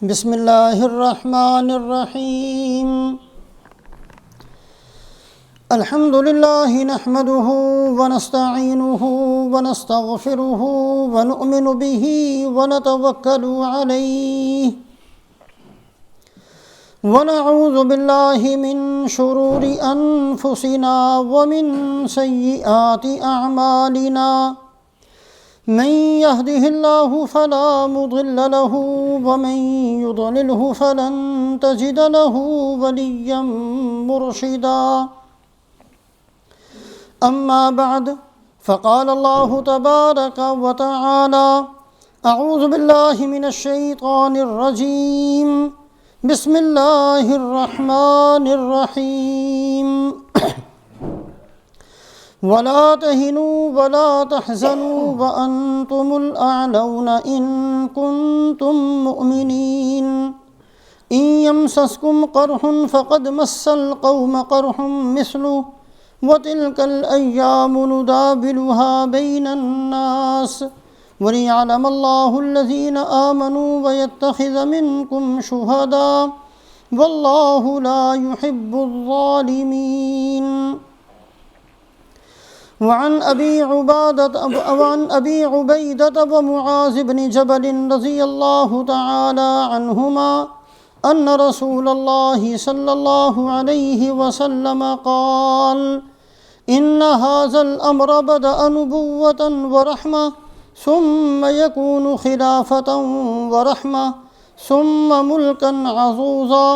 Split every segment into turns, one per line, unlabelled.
بسم اللہ الرحمن الرحیم الحمد للہ نحمده ونستعینه ونستغفره ونؤمن به ونتوکل علیہ ونعوذ باللہ من شرور انفسنا ومن سیئات اعمالنا من يهده الله فلا مضل له ومن يضلله فلن تجد له وليا مرشدا أما بعد فقال الله تبارك وتعالى أعوذ بالله من الشيطان الرجيم بسم الله الرحمن الرحيم ولا تهنوا ولا تحزنوا وأنتم الأعلون إن كنتم مؤمنين إن يمسسكم قرح فقد مس القوم قرح مثله وتلك الأيام نداولها بين الناس وليعلم الله الذين آمنوا ويتخذ منكم شهداء والله لا يحب الظالمين وعن أبي عبيدة ومعاذ بن جبل رضي الله تعالى عنهما أن رسول الله صلى الله عليه وسلم قال إن هذا الأمر بدأ نبوة ورحمة ثم يكون خلافة ورحمة ثم ملكا عظوظا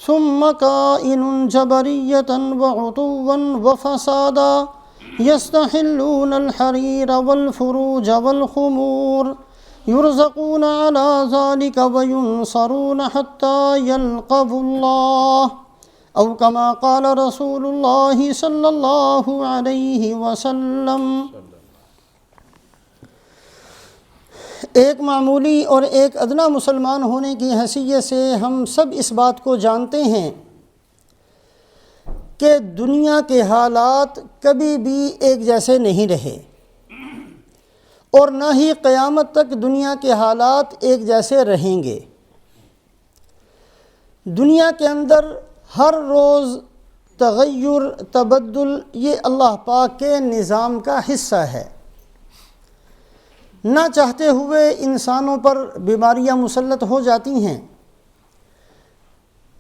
ثم كائن جبرية وعتوا وفسادا يستحلون الحرير والفروج والخمور يرزقون على ذلك وينصرون حتى يلقوا الله أو كما قال رسول الله صلى الله عليه وسلم۔ ایک معمولی اور ایک ادنا مسلمان ہونے کی حیثیت سے ہم سب اس بات کو جانتے ہیں کہ دنیا کے حالات کبھی بھی ایک جیسے نہیں رہے اور نہ ہی قیامت تک دنیا کے حالات ایک جیسے رہیں گے۔ دنیا کے اندر ہر روز تغیر تبدل یہ اللہ پاک کے نظام کا حصہ ہے۔ نہ چاہتے ہوئے انسانوں پر بیماریاں مسلط ہو جاتی ہیں،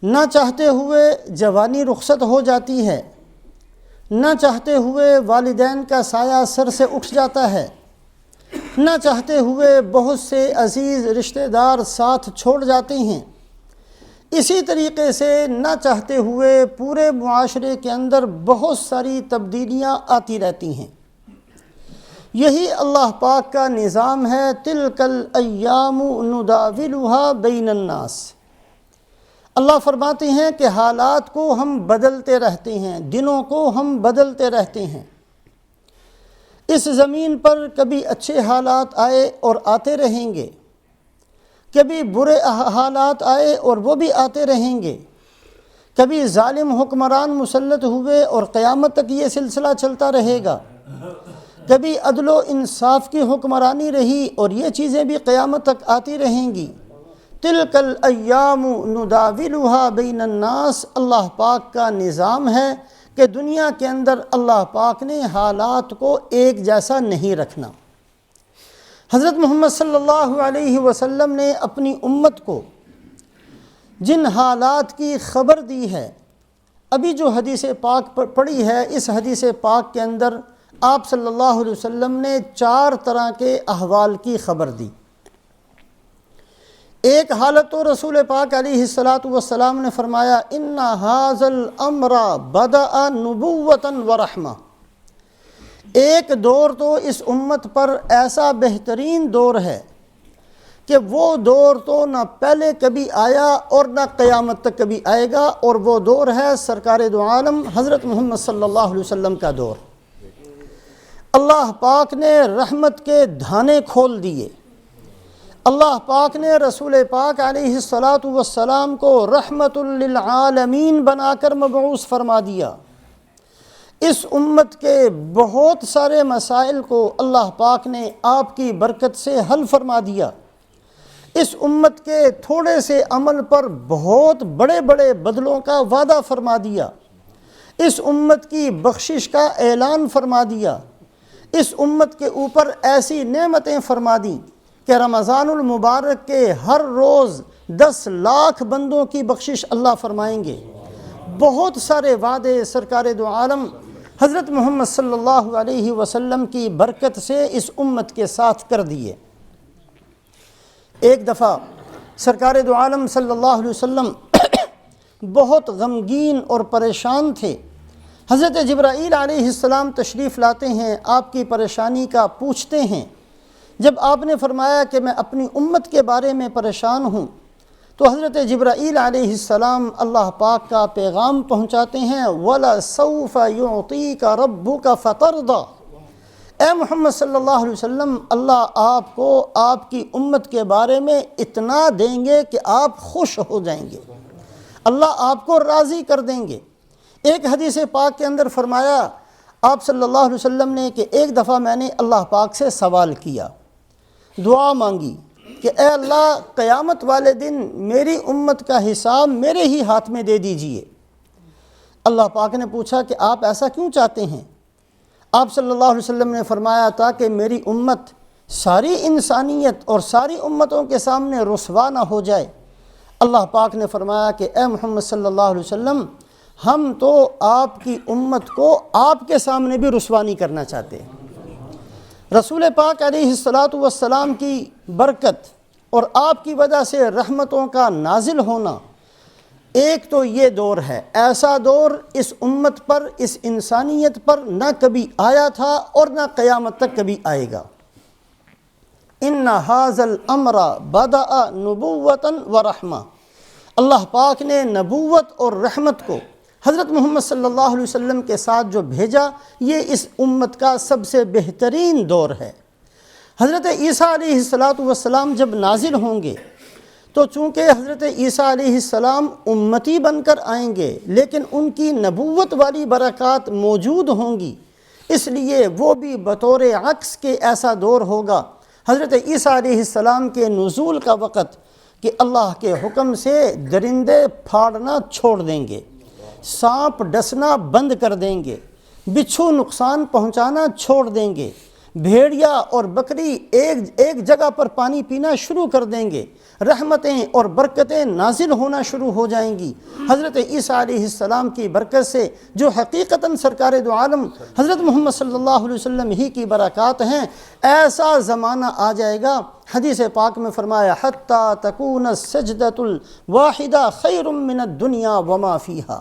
نہ چاہتے ہوئے جوانی رخصت ہو جاتی ہے، نہ چاہتے ہوئے والدین کا سایہ سر سے اٹھ جاتا ہے، نہ چاہتے ہوئے بہت سے عزیز رشتہ دار ساتھ چھوڑ جاتے ہیں۔ اسی طریقے سے نہ چاہتے ہوئے پورے معاشرے کے اندر بہت ساری تبدیلیاں آتی رہتی ہیں۔ یہی اللہ پاک کا نظام ہے، تلک الایام نداولها بین الناس۔ اللہ فرماتے ہیں کہ حالات کو ہم بدلتے رہتے ہیں، دنوں کو ہم بدلتے رہتے ہیں۔ اس زمین پر کبھی اچھے حالات آئے اور آتے رہیں گے، کبھی برے حالات آئے اور وہ بھی آتے رہیں گے، کبھی ظالم حکمران مسلط ہوئے اور قیامت تک یہ سلسلہ چلتا رہے گا، کبھی عدل و انصاف کی حکمرانی رہی اور یہ چیزیں بھی قیامت تک آتی رہیں گی۔ تلک الایام نداولها بین الناس، اللہ پاک کا نظام ہے کہ دنیا کے اندر اللہ پاک نے حالات کو ایک جیسا نہیں رکھنا۔ حضرت محمد صلی اللہ علیہ وسلم نے اپنی امت کو جن حالات کی خبر دی ہے، ابھی جو حدیث پاک پڑھی ہے، اس حدیث پاک کے اندر آپ صلی اللہ علیہ وسلم نے 4 طرح کے احوال کی خبر دی۔ ایک حالت تو رسول پاک علیہ السلام نے فرمایا ان ھذا الامر بدأ نبوۃ ورحمہ۔ ایک دور تو اس امت پر ایسا بہترین دور ہے کہ وہ دور تو نہ پہلے کبھی آیا اور نہ قیامت تک کبھی آئے گا، اور وہ دور ہے سرکار دو عالم حضرت محمد صلی اللہ علیہ وسلم کا دور۔ اللہ پاک نے رحمت کے دھانے کھول دیے، اللہ پاک نے رسول پاک علیہ السلام کو رحمت للعالمین بنا کر مبعوث فرما دیا۔ اس امت کے بہت سارے مسائل کو اللہ پاک نے آپ کی برکت سے حل فرما دیا۔ اس امت کے تھوڑے سے عمل پر بہت بڑے بڑے بدلوں کا وعدہ فرما دیا، اس امت کی بخشش کا اعلان فرما دیا، اس امت کے اوپر ایسی نعمتیں فرما دیں کہ رمضان المبارک کے ہر روز 10 لاکھ بندوں کی بخشش اللہ فرمائیں گے۔ بہت سارے وعدے سرکار دو عالم حضرت محمد صلی اللہ علیہ وسلم کی برکت سے اس امت کے ساتھ کر دیے۔ ایک دفعہ سرکار دو عالم صلی اللہ علیہ وسلم بہت غمگین اور پریشان تھے۔ حضرت جبرائیل علیہ السلام تشریف لاتے ہیں، آپ کی پریشانی کا پوچھتے ہیں۔ جب آپ نے فرمایا کہ میں اپنی امت کے بارے میں پریشان ہوں، تو حضرت جبرائیل علیہ السلام اللہ پاک کا پیغام پہنچاتے ہیں، وَلَسَوْفَ يُعْطِيكَ رَبُّكَ فَتَرْضَى۔ اے محمد صلی اللہ علیہ وسلم، اللہ آپ کو آپ کی امت کے بارے میں اتنا دیں گے کہ آپ خوش ہو جائیں گے، اللہ آپ کو راضی کر دیں گے۔ ایک حدیث پاک کے اندر فرمایا آپ صلی اللہ علیہ وسلم نے کہ ایک دفعہ میں نے اللہ پاک سے سوال کیا، دعا مانگی کہ اے اللہ قیامت والے دن میری امت کا حساب میرے ہی ہاتھ میں دے دیجئے۔ اللہ پاک نے پوچھا کہ آپ ایسا کیوں چاہتے ہیں؟ آپ صلی اللہ علیہ وسلم نے فرمایا تھا کہ میری امت ساری انسانیت اور ساری امتوں کے سامنے رسوا نہ ہو جائے۔ اللہ پاک نے فرمایا کہ اے محمد صلی اللہ علیہ وسلم، ہم تو آپ کی امت کو آپ کے سامنے بھی رسوا نہیں کرنا چاہتے۔ رسول پاک علیہ السلام کی برکت اور آپ کی وجہ سے رحمتوں کا نازل ہونا، ایک تو یہ دور ہے، ایسا دور اس امت پر، اس انسانیت پر نہ کبھی آیا تھا اور نہ قیامت تک کبھی آئے گا۔ ان ھذا الامر بدأ نبوۃ ورحمہ، اللہ پاک نے نبوت اور رحمت کو حضرت محمد صلی اللہ علیہ وسلم کے ساتھ جو بھیجا، یہ اس امت کا سب سے بہترین دور ہے۔ حضرت عیسیٰ علیہ السلام جب نازل ہوں گے تو چونکہ حضرت عیسیٰ علیہ السلام امتی بن کر آئیں گے، لیکن ان کی نبوت والی برکات موجود ہوں گی، اس لیے وہ بھی بطور عکس کے ایسا دور ہوگا۔ حضرت عیسیٰ علیہ السلام کے نزول کا وقت کہ اللہ کے حکم سے درندے پھاڑنا چھوڑ دیں گے، سانپ ڈسنا بند کر دیں گے، بچھو نقصان پہنچانا چھوڑ دیں گے، بھیڑیا اور بکری ایک جگہ پر پانی پینا شروع کر دیں گے، رحمتیں اور برکتیں نازل ہونا شروع ہو جائیں گی۔ حضرت عیسیٰ علیہ السلام کی برکت سے جو حقیقتاً سرکار دو عالم حضرت محمد صلی اللہ علیہ وسلم ہی کی برکات ہیں، ایسا زمانہ آ جائے گا۔ حدیث پاک میں فرمایا حتیٰ تکون السجدۃ الواحدہ خیر من الدنیا وما فیہا،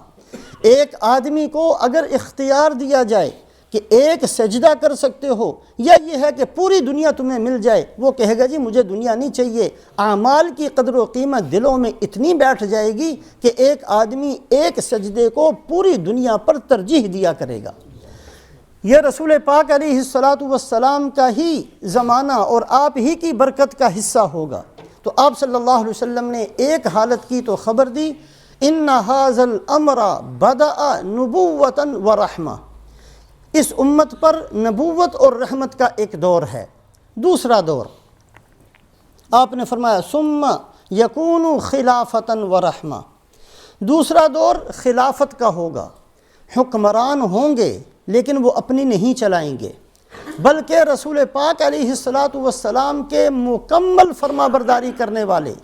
ایک آدمی کو اگر اختیار دیا جائے کہ ایک سجدہ کر سکتے ہو یا یہ ہے کہ پوری دنیا تمہیں مل جائے، وہ کہے گا جی مجھے دنیا نہیں چاہیے۔ اعمال کی قدر و قیمت دلوں میں اتنی بیٹھ جائے گی کہ ایک آدمی ایک سجدے کو پوری دنیا پر ترجیح دیا کرے گا۔ یہ رسول پاک علیہ السلام کا ہی زمانہ اور آپ ہی کی برکت کا حصہ ہوگا۔ تو آپ صلی اللہ علیہ وسلم نے ایک حالت کی تو خبر دی، ان ھذا الامر بدأ نبوۃ ورحمہ، اس امت پر نبوت اور رحمت کا ایک دور ہے۔ دوسرا دور آپ نے فرمایا ثم یکون خلافۃ ورحمہ، دوسرا دور خلافت کا ہوگا، حکمران ہوں گے لیکن وہ اپنی نہیں چلائیں گے، بلکہ رسول پاک علیہ السلام کے مکمل فرما برداری کرنے والے،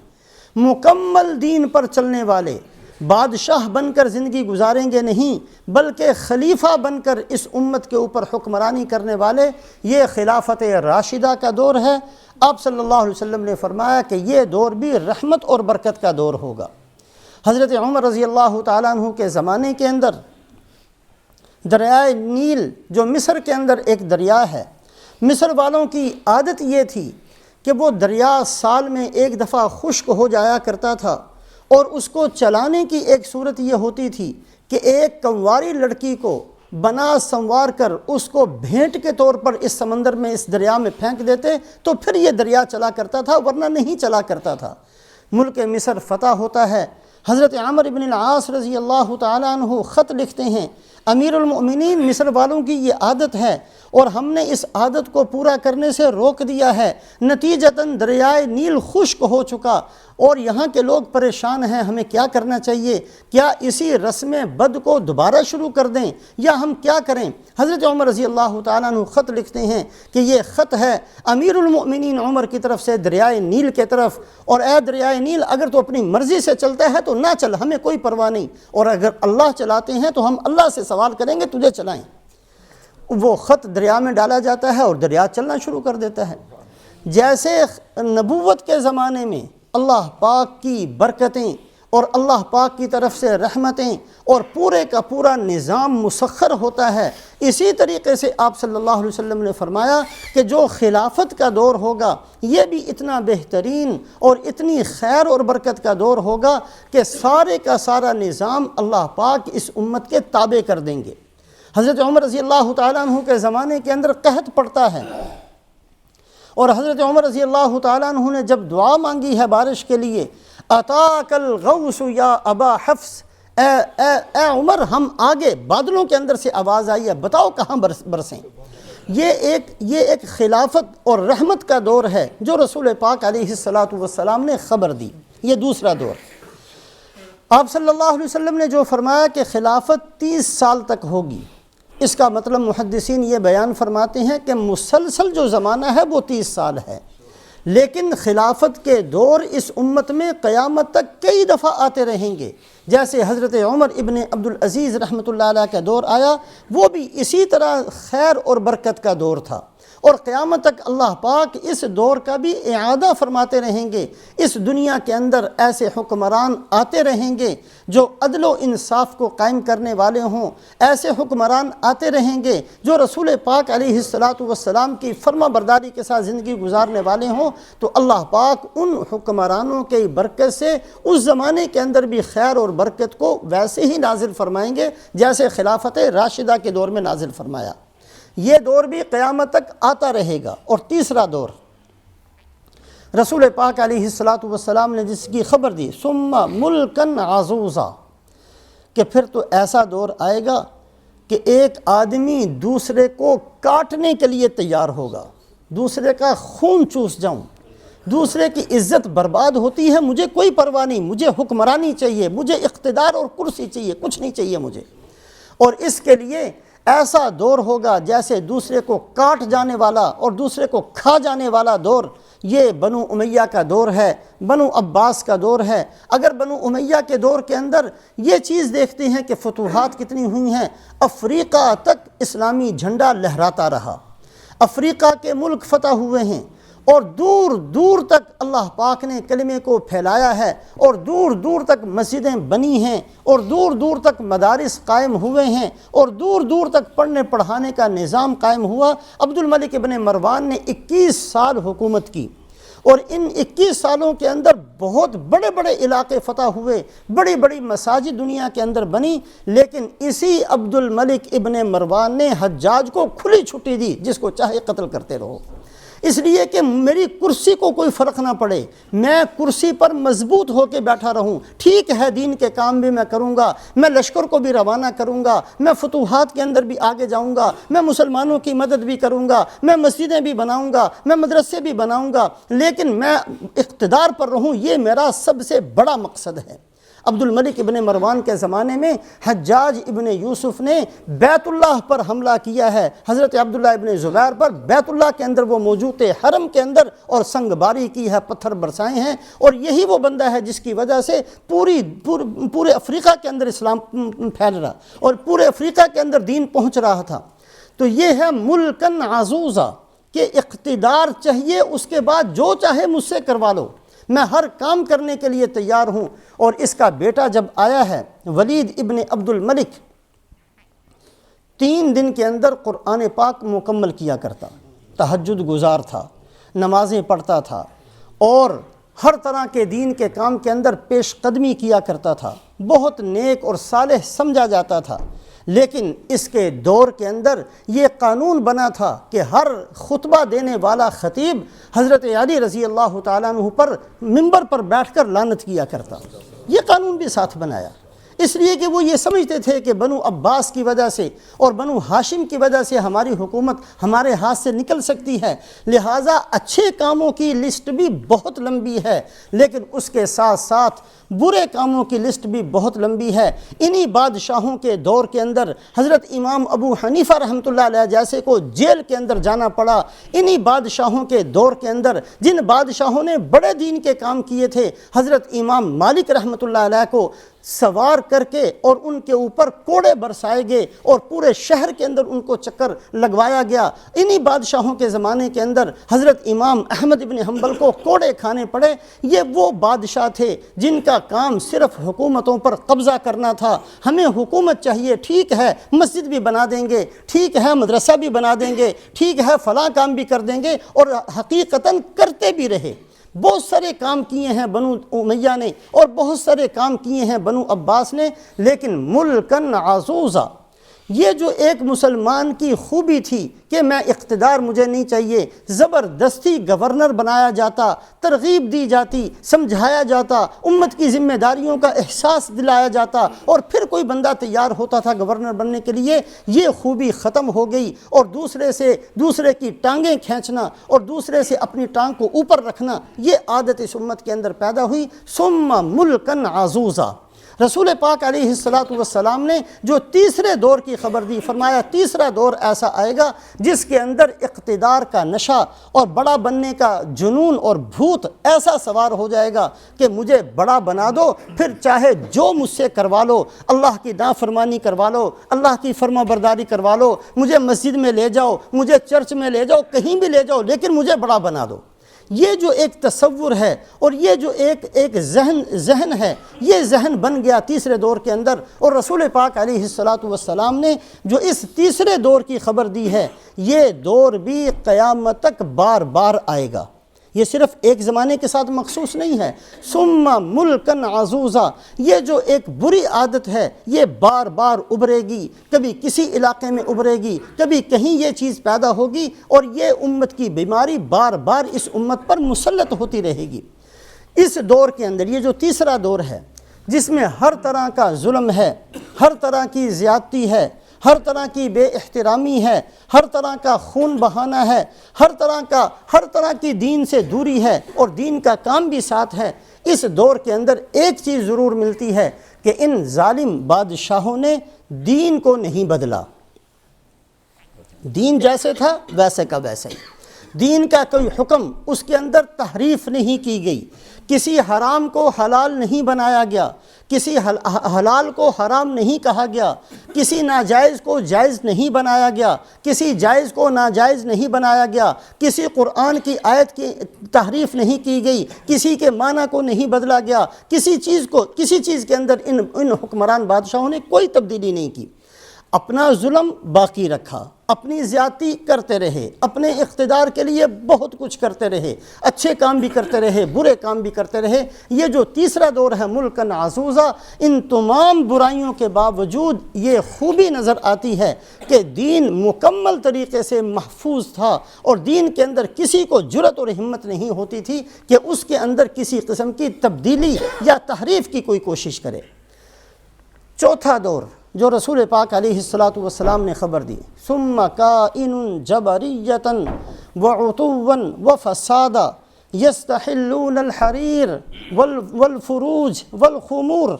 مکمل دین پر چلنے والے، بادشاہ بن کر زندگی گزاریں گے نہیں بلکہ خلیفہ بن کر اس امت کے اوپر حکمرانی کرنے والے۔ یہ خلافت راشدہ کا دور ہے۔ آپ صلی اللہ علیہ وسلم نے فرمایا کہ یہ دور بھی رحمت اور برکت کا دور ہوگا۔ حضرت عمر رضی اللہ تعالیٰ عنہ کے زمانے کے اندر دریائے نیل جو مصر کے اندر ایک دریا ہے، مصر والوں کی عادت یہ تھی کہ وہ دریا سال میں ایک دفعہ خشک ہو جایا کرتا تھا، اور اس کو چلانے کی ایک صورت یہ ہوتی تھی کہ ایک کنواری لڑکی کو بنا سنوار کر اس کو بھینٹ کے طور پر اس سمندر میں، اس دریا میں پھینک دیتے تو پھر یہ دریا چلا کرتا تھا، ورنہ نہیں چلا کرتا تھا۔ ملک مصر فتح ہوتا ہے، حضرت عمر بن العاص رضی اللہ تعالیٰ عنہ خط لکھتے ہیں، امیر المؤمنین مصر والوں کی یہ عادت ہے اور ہم نے اس عادت کو پورا کرنے سے روک دیا ہے، نتیجتاً دریائے نیل خشک ہو چکا اور یہاں کے لوگ پریشان ہیں، ہمیں کیا کرنا چاہیے؟ کیا اسی رسم بد کو دوبارہ شروع کر دیں یا ہم کیا کریں؟ حضرت عمر رضی اللہ تعالیٰ عنہ خط لکھتے ہیں کہ یہ خط ہے امیر المؤمنین عمر کی طرف سے دریائے نیل کے طرف، اور اے دریائے نیل اگر تو اپنی مرضی سے چلتا ہے تو نہ چل، ہمیں کوئی پرواہ نہیں، اور اگر اللہ چلاتے ہیں تو ہم اللہ سے سوال کریں گے تجھے چلائیں۔ وہ خط دریا میں ڈالا جاتا ہے اور دریا چلنا شروع کر دیتا ہے۔ جیسے نبوت کے زمانے میں اللہ پاک کی برکتیں اور اللہ پاک کی طرف سے رحمتیں اور پورے کا پورا نظام مسخر ہوتا ہے، اسی طریقے سے آپ صلی اللہ علیہ وسلم نے فرمایا کہ جو خلافت کا دور ہوگا یہ بھی اتنا بہترین اور اتنی خیر اور برکت کا دور ہوگا کہ سارے کا سارا نظام اللہ پاک اس امت کے تابع کر دیں گے۔ حضرت عمر رضی اللہ تعالیٰ عنہ کے زمانے کے اندر قحط پڑتا ہے، اور حضرت عمر رضی اللہ تعالیٰ عنہ نے جب دعا مانگی ہے بارش کے لیے، اتاک الغوث یا ابا حفص، اے عمر ہم آگے، بادلوں کے اندر سے آواز آئی ہے، بتاؤ کہاں برسیں۔ یہ ایک خلافت اور رحمت کا دور ہے جو رسول پاک علیہ السلام نے خبر دی۔ یہ دوسرا دور، آپ صلی اللہ علیہ وسلم نے جو فرمایا کہ خلافت 30 سال تک ہوگی، اس کا مطلب محدثین یہ بیان فرماتے ہیں کہ مسلسل جو زمانہ ہے وہ 30 سال ہے، لیکن خلافت کے دور اس امت میں قیامت تک کئی دفعہ آتے رہیں گے۔ جیسے حضرت عمر ابن عبدالعزیز رحمۃ اللہ علیہ کا دور آیا، وہ بھی اسی طرح خیر اور برکت کا دور تھا، اور قیامت تک اللہ پاک اس دور کا بھی اعادہ فرماتے رہیں گے۔ اس دنیا کے اندر ایسے حکمران آتے رہیں گے جو عدل و انصاف کو قائم کرنے والے ہوں، ایسے حکمران آتے رہیں گے جو رسول پاک علیہ السلام کی فرما برداری کے ساتھ زندگی گزارنے والے ہوں، تو اللہ پاک ان حکمرانوں کی برکت سے اس زمانے کے اندر بھی خیر اور برکت کو ویسے ہی نازل فرمائیں گے جیسے خلافت راشدہ کے دور میں نازل فرمایا۔ یہ دور بھی قیامت تک آتا رہے گا۔ اور تیسرا دور رسول پاک علیہ السلام نے جس کی خبر دی، ثم ملکن عزوزا، کہ پھر تو ایسا دور آئے گا کہ ایک آدمی دوسرے کو کاٹنے کے لیے تیار ہوگا، دوسرے کا خون چوس جاؤں، دوسرے کی عزت برباد ہوتی ہے، مجھے کوئی پرواہ نہیں، مجھے حکمرانی چاہیے، مجھے اقتدار اور کرسی چاہیے، کچھ نہیں چاہیے مجھے۔ اور اس کے لیے ایسا دور ہوگا جیسے دوسرے کو کاٹ جانے والا اور دوسرے کو کھا جانے والا دور، یہ بنو امیہ کا دور ہے، بنو عباس کا دور ہے۔ اگر بنو امیہ کے دور کے اندر یہ چیز دیکھتے ہیں کہ فتوحات کتنی ہوئی ہیں، افریقہ تک اسلامی جھنڈا لہراتا رہا، افریقہ کے ملک فتح ہوئے ہیں، اور دور دور تک اللہ پاک نے کلمے کو پھیلایا ہے، اور دور دور تک مسجدیں بنی ہیں، اور دور دور تک مدارس قائم ہوئے ہیں، اور دور دور تک پڑھنے پڑھانے کا نظام قائم ہوا۔ عبد الملک ابن مروان نے 21 سال حکومت کی، اور ان 21 سالوں کے اندر بہت بڑے بڑے علاقے فتح ہوئے، بڑی بڑی مساجد دنیا کے اندر بنی، لیکن اسی عبد الملک ابن مروان نے حجاج کو کھلی چھٹی دی، جس کو چاہے قتل کرتے رہو، اس لیے کہ میری کرسی کو کوئی فرق نہ پڑے، میں کرسی پر مضبوط ہو کے بیٹھا رہوں۔ ٹھیک ہے دین کے کام بھی میں کروں گا، میں لشکر کو بھی روانہ کروں گا، میں فتوحات کے اندر بھی آگے جاؤں گا، میں مسلمانوں کی مدد بھی کروں گا، میں مسجدیں بھی بناؤں گا، میں مدرسے بھی بناؤں گا، لیکن میں اقتدار پر رہوں، یہ میرا سب سے بڑا مقصد ہے۔ عبد الملک ابن مروان کے زمانے میں حجاج ابن یوسف نے بیت اللہ پر حملہ کیا ہے، حضرت عبداللہ ابن زبیر پر، بیت اللہ کے اندر وہ موجود تھے، حرم کے اندر، اور سنگ باری کی ہے، پتھر برسائے ہیں، اور یہی وہ بندہ ہے جس کی وجہ سے پورے افریقہ کے اندر اسلام پھیل رہا اور پورے افریقہ کے اندر دین پہنچ رہا تھا۔ تو یہ ہے ملکن عزوزا، کہ اقتدار چاہیے، اس کے بعد جو چاہے مجھ سے کروا لو، میں ہر کام کرنے کے لیے تیار ہوں۔ اور اس کا بیٹا جب آیا ہے ولید ابن عبد الملک، 3 دن کے اندر قرآن پاک مکمل کیا کرتا، تہجد گزار تھا، نمازیں پڑھتا تھا، اور ہر طرح کے دین کے کام کے اندر پیش قدمی کیا کرتا تھا، بہت نیک اور صالح سمجھا جاتا تھا۔ لیکن اس کے دور کے اندر یہ قانون بنا تھا کہ ہر خطبہ دینے والا خطیب حضرت علی رضی اللہ تعالیٰ عنہ پر منبر پر بیٹھ کر لعنت کیا کرتا، یہ قانون بھی ساتھ بنایا۔ اس لیے کہ وہ یہ سمجھتے تھے کہ بنو عباس کی وجہ سے اور بنو ہاشم کی وجہ سے ہماری حکومت ہمارے ہاتھ سے نکل سکتی ہے، لہٰذا اچھے کاموں کی لسٹ بھی بہت لمبی ہے، لیکن اس کے ساتھ ساتھ برے کاموں کی لسٹ بھی بہت لمبی ہے۔ انہی بادشاہوں کے دور کے اندر حضرت امام ابو حنیفہ رحمۃ اللہ علیہ جیسے کو جیل کے اندر جانا پڑا۔ انہی بادشاہوں کے دور کے اندر جن بادشاہوں نے بڑے دین کے کام کیے تھے، حضرت امام مالک رحمۃ اللہ علیہ کو سوار کر کے اور ان کے اوپر کوڑے برسائے گئے اور پورے شہر کے اندر ان کو چکر لگوایا گیا۔ انہی بادشاہوں کے زمانے کے اندر حضرت امام احمد ابن حنبل کو کوڑے کھانے پڑے۔ یہ وہ بادشاہ تھے جن کا کام صرف حکومتوں پر قبضہ کرنا تھا۔ ہمیں حکومت چاہیے، ٹھیک ہے مسجد بھی بنا دیں گے، ٹھیک ہے مدرسہ بھی بنا دیں گے، ٹھیک ہے فلاں کام بھی کر دیں گے، اور حقیقتاً کرتے بھی رہے۔ بہت سارے کام کیے ہیں بنو امیہ نے اور بہت سارے کام کیے ہیں بنو عباس نے، لیکن ملکن عزوزا، یہ جو ایک مسلمان کی خوبی تھی کہ میں اقتدار مجھے نہیں چاہیے، زبردستی گورنر بنایا جاتا، ترغیب دی جاتی، سمجھایا جاتا، امت کی ذمہ داریوں کا احساس دلایا جاتا، اور پھر کوئی بندہ تیار ہوتا تھا گورنر بننے کے لیے۔ یہ خوبی ختم ہو گئی، اور دوسرے کی ٹانگیں کھینچنا اور دوسرے سے اپنی ٹانگ کو اوپر رکھنا، یہ عادت اس امت کے اندر پیدا ہوئی۔ ثم ملکن عزوزا، رسول پاک علیہ السلام نے جو تیسرے دور کی خبر دی، فرمایا تیسرا دور ایسا آئے گا جس کے اندر اقتدار کا نشہ اور بڑا بننے کا جنون اور بھوت ایسا سوار ہو جائے گا کہ مجھے بڑا بنا دو، پھر چاہے جو مجھ سے کروا لو، اللہ کی نافرمانی کروا لو، اللہ کی فرما برداری کروا لو، مجھے مسجد میں لے جاؤ، مجھے چرچ میں لے جاؤ، کہیں بھی لے جاؤ، لیکن مجھے بڑا بنا دو۔ یہ جو ایک تصور ہے اور یہ جو ایک ذہن ہے، یہ ذہن بن گیا تیسرے دور کے اندر، اور رسول پاک علیہ السلام نے جو اس تیسرے دور کی خبر دی ہے، یہ دور بھی قیامت تک بار بار آئے گا، یہ صرف ایک زمانے کے ساتھ مخصوص نہیں ہے۔ ثم ملکن عزوزا، یہ جو ایک بری عادت ہے یہ بار بار ابھرے گی، کبھی کسی علاقے میں ابھرے گی، کبھی کہیں یہ چیز پیدا ہوگی، اور یہ امت کی بیماری بار بار اس امت پر مسلط ہوتی رہے گی۔ اس دور کے اندر یہ جو تیسرا دور ہے جس میں ہر طرح کا ظلم ہے، ہر طرح کی زیادتی ہے، ہر طرح کی بے احترامی ہے، ہر طرح کا خون بہانا ہے، ہر طرح کی دین سے دوری ہے، اور دین کا کام بھی ساتھ ہے، اس دور کے اندر ایک چیز ضرور ملتی ہے کہ ان ظالم بادشاہوں نے دین کو نہیں بدلا۔ دین جیسے تھا ویسے کا ویسے ہی، دین کا کوئی حکم اس کے اندر تحریف نہیں کی گئی، کسی حرام کو حلال نہیں بنایا گیا، کسی حلال کو حرام نہیں کہا گیا، کسی ناجائز کو جائز نہیں بنایا گیا، کسی جائز کو ناجائز نہیں بنایا گیا، کسی قرآن کی آیت کی تحریف نہیں کی گئی، کسی کے معنی کو نہیں بدلا گیا، کسی چیز کے اندر ان حکمران بادشاہوں نے کوئی تبدیلی نہیں کی، اپنا ظلم باقی رکھا، اپنی زیادتی کرتے رہے، اپنے اقتدار کے لیے بہت کچھ کرتے رہے، اچھے کام بھی کرتے رہے، برے کام بھی کرتے رہے۔ یہ جو تیسرا دور ہے ملکن عزوزا، ان تمام برائیوں کے باوجود یہ خوبی نظر آتی ہے کہ دین مکمل طریقے سے محفوظ تھا، اور دین کے اندر کسی کو جرأت اور ہمت نہیں ہوتی تھی کہ اس کے اندر کسی قسم کی تبدیلی یا تحریف کی کوئی کوشش کرے۔ چوتھا دور جو رسول پاک علیہ السلام نے خبر دی، ثم کائن جبریتا وعتوا وفسادا یستحلون الحریر والفروج والخمور۔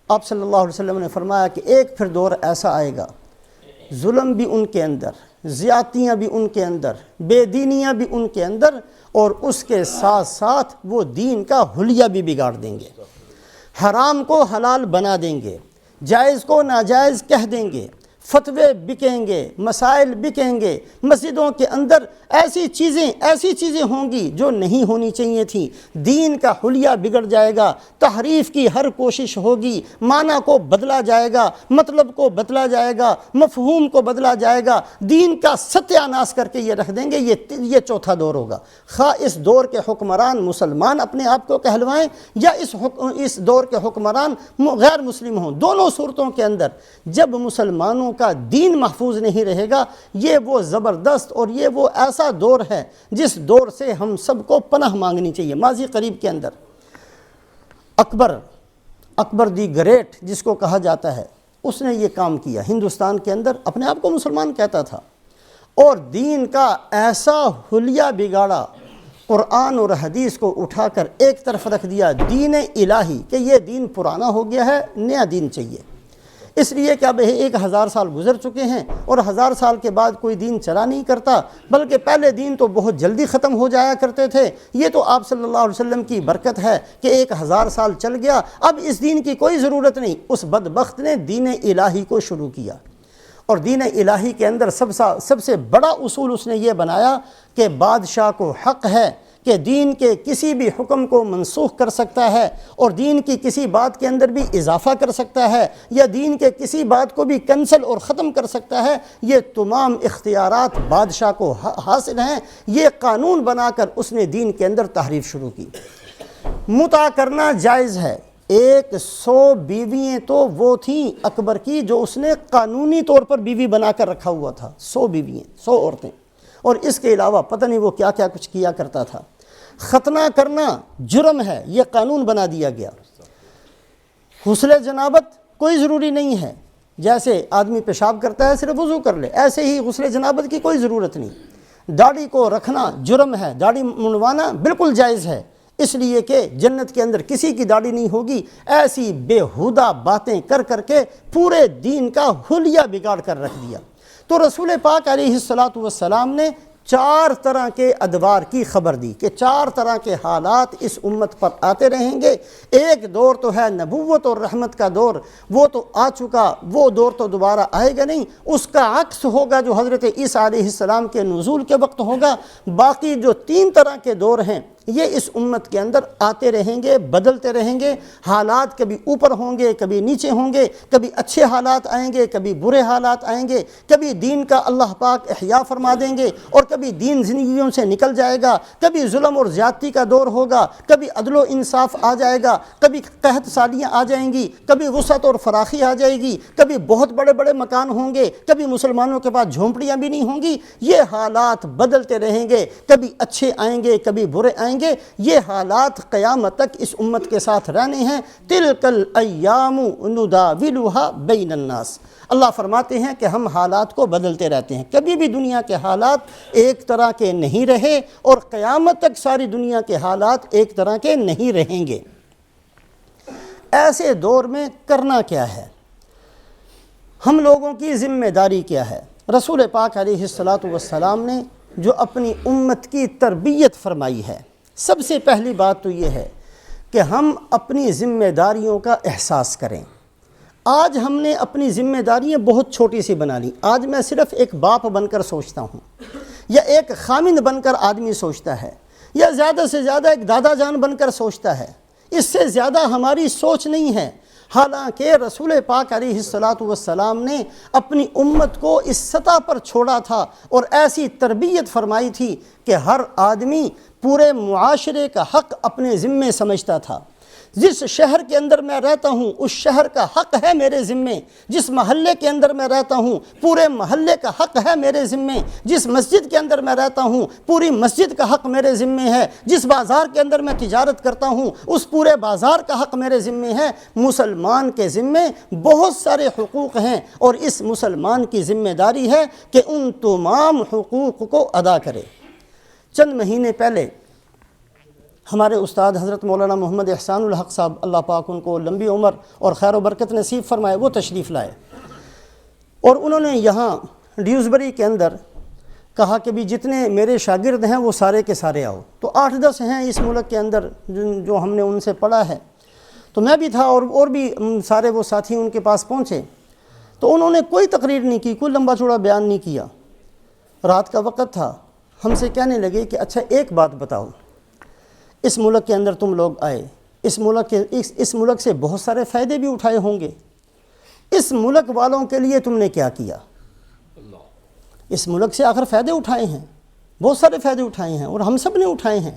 آپ صلی اللہ علیہ وسلم نے فرمایا کہ ایک پھر دور ایسا آئے گا، ظلم بھی ان کے اندر، زیادتیاں بھی ان کے اندر، بے دینیاں بھی ان کے اندر، اور اس کے ساتھ ساتھ وہ دین کا حلیہ بھی بگاڑ دیں گے، حرام کو حلال بنا دیں گے، جائز کو ناجائز کہہ دیں گے، فتوے بکیں گے، مسائل بکیں گے، مسجدوں کے اندر ایسی چیزیں ہوں گی جو نہیں ہونی چاہیے تھیں، دین کا حلیہ بگڑ جائے گا، تحریف کی ہر کوشش ہوگی، معنی کو بدلا جائے گا، مطلب کو بدلا جائے گا، مفہوم کو بدلا جائے گا، دین کا ستیہ ناش کر کے یہ رکھ دیں گے۔ یہ چوتھا دور ہوگا، خواہ اس دور کے حکمران مسلمان اپنے آپ کو کہلوائیں یا اس دور کے حکمران غیر مسلم ہوں، دونوں صورتوں کے اندر جب مسلمانوں کا دین محفوظ نہیں رہے گا، یہ وہ زبردست اور یہ وہ ایسا دور ہے جس دور سے ہم سب کو پناہ مانگنی چاہیے۔ ماضی قریب کے اندر اکبر اکبر دی گریٹ جس کو کہا جاتا ہے، اس نے یہ کام کیا، ہندوستان کے اندر اپنے آپ کو مسلمان کہتا تھا، اور دین کا ایسا حلیہ بگاڑا، قرآن اور حدیث کو اٹھا کر ایک طرف رکھ دیا، دین الہی کہ یہ دین پرانا ہو گیا ہے، نیا دین چاہیے، اس لیے کہ اب 1000 سال گزر چکے ہیں اور 1000 سال کے بعد کوئی دین چلا نہیں کرتا، بلکہ پہلے دین تو بہت جلدی ختم ہو جایا کرتے تھے، یہ تو آپ صلی اللہ علیہ وسلم کی برکت ہے کہ 1000 سال چل گیا، اب اس دین کی کوئی ضرورت نہیں۔ اس بدبخت نے دین الہی کو شروع کیا، اور دین الہی کے اندر سب سے بڑا اصول اس نے یہ بنایا کہ بادشاہ کو حق ہے کہ دین کے کسی بھی حکم کو منسوخ کر سکتا ہے، اور دین کی کسی بات کے اندر بھی اضافہ کر سکتا ہے، یا دین کے کسی بات کو بھی کینسل اور ختم کر سکتا ہے، یہ تمام اختیارات بادشاہ کو حاصل ہیں۔ یہ قانون بنا کر اس نے دین کے اندر تحریف شروع کی۔ متع کرنا جائز ہے، 100 بیوییں تو وہ تھیں اکبر کی جو اس نے قانونی طور پر بیوی بنا کر رکھا ہوا تھا، 100 بیوییں، 100 عورتیں، اور اس کے علاوہ پتہ نہیں وہ کیا کیا کچھ کیا کرتا تھا۔ ختنہ کرنا جرم ہے، یہ قانون بنا دیا گیا۔ غسل جنابت کوئی ضروری نہیں ہے، جیسے آدمی پیشاب کرتا ہے صرف وضو کر لے، ایسے ہی غسل جنابت کی کوئی ضرورت نہیں۔ داڑھی کو رکھنا جرم ہے، داڑھی منڈوانا بالکل جائز ہے، اس لیے کہ جنت کے اندر کسی کی داڑھی نہیں ہوگی۔ ایسی بیہودہ باتیں کر کر کے پورے دین کا حلیہ بگاڑ کر رکھ دیا۔ تو رسول پاک علیہ السلام نے 4 طرح کے ادوار کی خبر دی کہ 4 طرح کے حالات اس امت پر آتے رہیں گے۔ ایک دور تو ہے نبوت اور رحمت کا دور، وہ تو آ چکا، وہ دور تو دوبارہ آئے گا نہیں، اس کا عکس ہوگا جو حضرت عیسیٰ علیہ السلام کے نزول کے وقت ہوگا۔ باقی جو 3 طرح کے دور ہیں یہ اس امت کے اندر آتے رہیں گے، بدلتے رہیں گے، حالات کبھی اوپر ہوں گے، کبھی نیچے ہوں گے، کبھی اچھے حالات آئیں گے، کبھی برے حالات آئیں گے، کبھی دین کا اللہ پاک احیاء فرما دیں گے اور کبھی دین زندگیوں سے نکل جائے گا، کبھی ظلم اور زیادتی کا دور ہوگا، کبھی عدل و انصاف آ جائے گا، کبھی قحط سالیاں آ جائیں گی، کبھی وسعت اور فراخی آ جائے گی، کبھی بہت بڑے بڑے مکان ہوں گے، کبھی مسلمانوں کے پاس جھونپڑیاں بھی نہیں ہوں گی۔ یہ حالات بدلتے رہیں گے، کبھی اچھے آئیں گے، کبھی برے آئیں گے۔ یہ حالات قیامت تک اس امت کے ساتھ رہنے ہیں۔ تلک الایام نداولها بین الناس، اللہ فرماتے ہیں کہ ہم حالات کو بدلتے رہتے ہیں، کبھی بھی دنیا کے حالات ایک طرح کے نہیں رہے، اور قیامت تک ساری دنیا کے حالات ایک طرح کے نہیں رہیں گے۔ ایسے دور میں کرنا کیا ہے؟ ہم لوگوں کی ذمہ داری کیا ہے؟ رسول پاک علیہ السلام نے جو اپنی امت کی تربیت فرمائی ہے، سب سے پہلی بات تو یہ ہے کہ ہم اپنی ذمہ داریوں کا احساس کریں۔ آج ہم نے اپنی ذمہ داریاں بہت چھوٹی سی بنا لی۔ آج میں صرف ایک باپ بن کر سوچتا ہوں، یا ایک خامند بن کر آدمی سوچتا ہے، یا زیادہ سے زیادہ ایک دادا جان بن کر سوچتا ہے، اس سے زیادہ ہماری سوچ نہیں ہے۔ حالانکہ رسول پاک علیہ السلام نے اپنی امت کو اس سطح پر چھوڑا تھا اور ایسی تربیت فرمائی تھی کہ ہر آدمی پورے معاشرے کا حق اپنے ذمے سمجھتا تھا۔ جس شہر کے اندر میں رہتا ہوں اس شہر کا حق ہے میرے ذمے، جس محلے کے اندر میں رہتا ہوں پورے محلے کا حق ہے میرے ذمے، جس مسجد کے اندر میں رہتا ہوں پوری مسجد کا حق میرے ذمے ہے، جس بازار کے اندر میں تجارت کرتا ہوں اس پورے بازار کا حق میرے ذمے ہے۔ مسلمان کے ذمے بہت سارے حقوق ہیں، اور اس مسلمان کی ذمہ داری ہے کہ ان تمام حقوق کو ادا کرے۔ چند مہینے پہلے ہمارے استاد حضرت مولانا محمد احسان الحق صاحب، اللہ پاک ان کو لمبی عمر اور خیر و برکت نصیب فرمائے، وہ تشریف لائے، اور انہوں نے یہاں ڈیوزبری کے اندر کہا کہ بھی جتنے میرے شاگرد ہیں وہ سارے کے سارے آؤ۔ تو 8-10 ہیں اس ملک کے اندر جو ہم نے ان سے پڑھا ہے، تو میں بھی تھا اور بھی سارے وہ ساتھی ان کے پاس پہنچے، تو انہوں نے کوئی تقریر نہیں کی، کوئی لمبا چوڑا بیان نہیں کیا۔ رات کا وقت تھا، ہم سے کہنے لگے کہ اچھا ایک بات بتاؤ، اس ملک کے اندر تم لوگ آئے، اس ملک سے بہت سارے فائدے بھی اٹھائے ہوں گے، اس ملک والوں کے لیے تم نے کیا کیا؟ اس ملک سے آخر فائدے اٹھائے ہیں، بہت سارے فائدے اٹھائے ہیں، اور ہم سب نے اٹھائے ہیں۔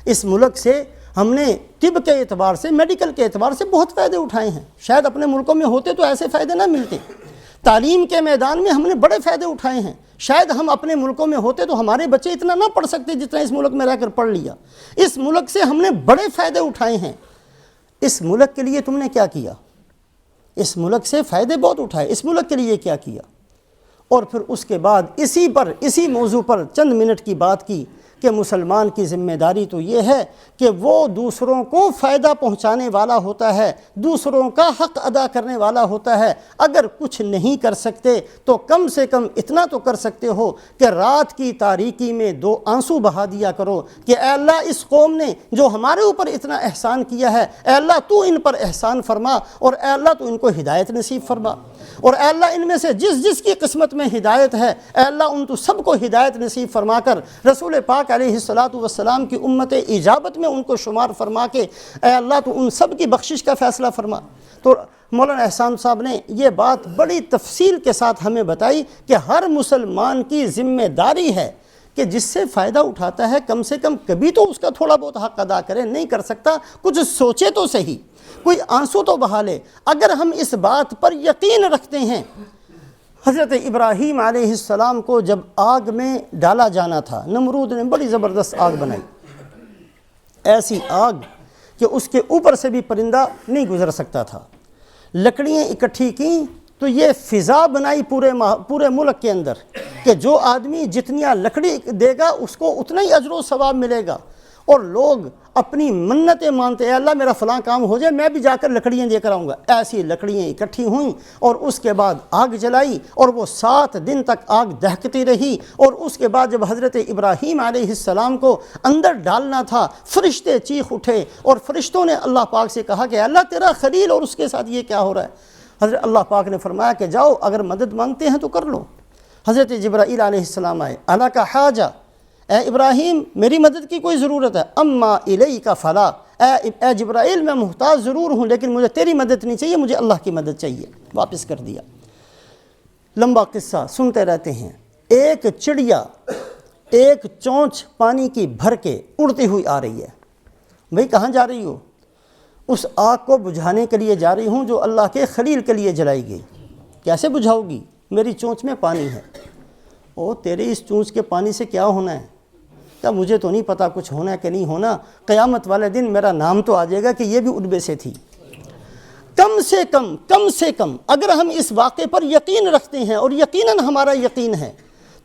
اس ملک سے ہم نے طب کے اعتبار سے، میڈیکل کے اعتبار سے بہت فائدے اٹھائے ہیں، شاید اپنے ملکوں میں ہوتے تو ایسے فائدے نہ ملتے۔ تعلیم کے میدان میں ہم نے بڑے فائدے اٹھائے ہیں، شاید ہم اپنے ملکوں میں ہوتے تو ہمارے بچے اتنا نہ پڑھ سکتے جتنا اس ملک میں رہ کر پڑھ لیا۔ اس ملک سے ہم نے بڑے فائدے اٹھائے ہیں۔ اس ملک کے لیے تم نے کیا کیا؟ اس ملک سے فائدے بہت اٹھائے، اس ملک کے لیے کیا کیا؟ اور پھر اس کے بعد اسی موضوع پر چند منٹ کی بات کی کہ مسلمان کی ذمہ داری تو یہ ہے کہ وہ دوسروں کو فائدہ پہنچانے والا ہوتا ہے، دوسروں کا حق ادا کرنے والا ہوتا ہے۔ اگر کچھ نہیں کر سکتے تو کم سے کم اتنا تو کر سکتے ہو کہ رات کی تاریکی میں 2 آنسو بہا دیا کرو کہ اے اللہ اس قوم نے جو ہمارے اوپر اتنا احسان کیا ہے، اے اللہ تو ان پر احسان فرما، اور اے اللہ تو ان کو ہدایت نصیب فرما، اور اے اللہ ان میں سے جس کی قسمت میں ہدایت ہے، اے اللہ ان تو سب کو ہدایت نصیب فرما کر رسول پاک علیہ الصلاۃ کی امت اجابت میں ان کو شمار فرما کے اے اللہ تو ان سب کی بخشش کا فیصلہ فرما۔ تو مولانا احسان صاحب نے یہ بات بڑی تفصیل کے ساتھ ہمیں بتائی کہ ہر مسلمان کی ذمہ داری ہے کہ جس سے فائدہ اٹھاتا ہے کم سے کم کبھی تو اس کا تھوڑا بہت حق ادا کرے، نہیں کر سکتا کچھ سوچے تو صحیح، کوئی آنسو تو بہا لے۔ اگر ہم اس بات پر یقین رکھتے ہیں، حضرت ابراہیم علیہ السلام کو جب آگ میں ڈالا جانا تھا، نمرود نے بڑی زبردست آگ بنائی، ایسی آگ کہ اس کے اوپر سے بھی پرندہ نہیں گزر سکتا تھا، لکڑیاں اکٹھی کیں تو یہ فضا بنائی پورے ملک کے اندر کہ جو آدمی جتنی لکڑی دے گا اس کو اتنا ہی اجر و ثواب ملے گا، اور لوگ اپنی منتیں مانتے اے اللہ میرا فلاں کام ہو جائے میں بھی جا کر لکڑیاں دے کر آؤں گا۔ ایسی لکڑیاں اکٹھی ہوئیں اور اس کے بعد آگ جلائی، اور وہ 7 دن تک آگ دہکتی رہی، اور اس کے بعد جب حضرت ابراہیم علیہ السلام کو اندر ڈالنا تھا فرشتے چیخ اٹھے، اور فرشتوں نے اللہ پاک سے کہا کہ اللہ تیرا خلیل اور اس کے ساتھ یہ کیا ہو رہا ہے؟ حضرت اللہ پاک نے فرمایا کہ جاؤ اگر مدد مانگتے ہیں تو کر لو۔ حضرت جبرائیل علیہ السلام آئے، اللہ کا حاجہ، اے ابراہیم میری مدد کی کوئی ضرورت ہے؟ اما الیک فلا، اے جبرائیل میں محتاج ضرور ہوں لیکن مجھے تیری مدد نہیں چاہیے، مجھے اللہ کی مدد چاہیے۔ واپس کر دیا۔ لمبا قصہ سنتے رہتے ہیں۔ ایک چڑیا ایک چونچ پانی کی بھر کے اڑتی ہوئی آ رہی ہے۔ بھئی کہاں جا رہی ہو؟ اس آگ کو بجھانے کے لیے جا رہی ہوں جو اللہ کے خلیل کے لیے جلائی گئی۔ کیسے بجھاؤ گی؟ میری چونچ میں پانی ہے۔ او تیرے اس چونچ کے پانی سے کیا ہونا ہے؟ کیا مجھے تو نہیں پتا کچھ ہونا ہے کہ نہیں ہونا، قیامت والے دن میرا نام تو آ جائے گا کہ یہ بھی ادبے سے تھی۔ کم سے کم اگر ہم اس واقعے پر یقین رکھتے ہیں، اور یقیناً ہمارا یقین ہے،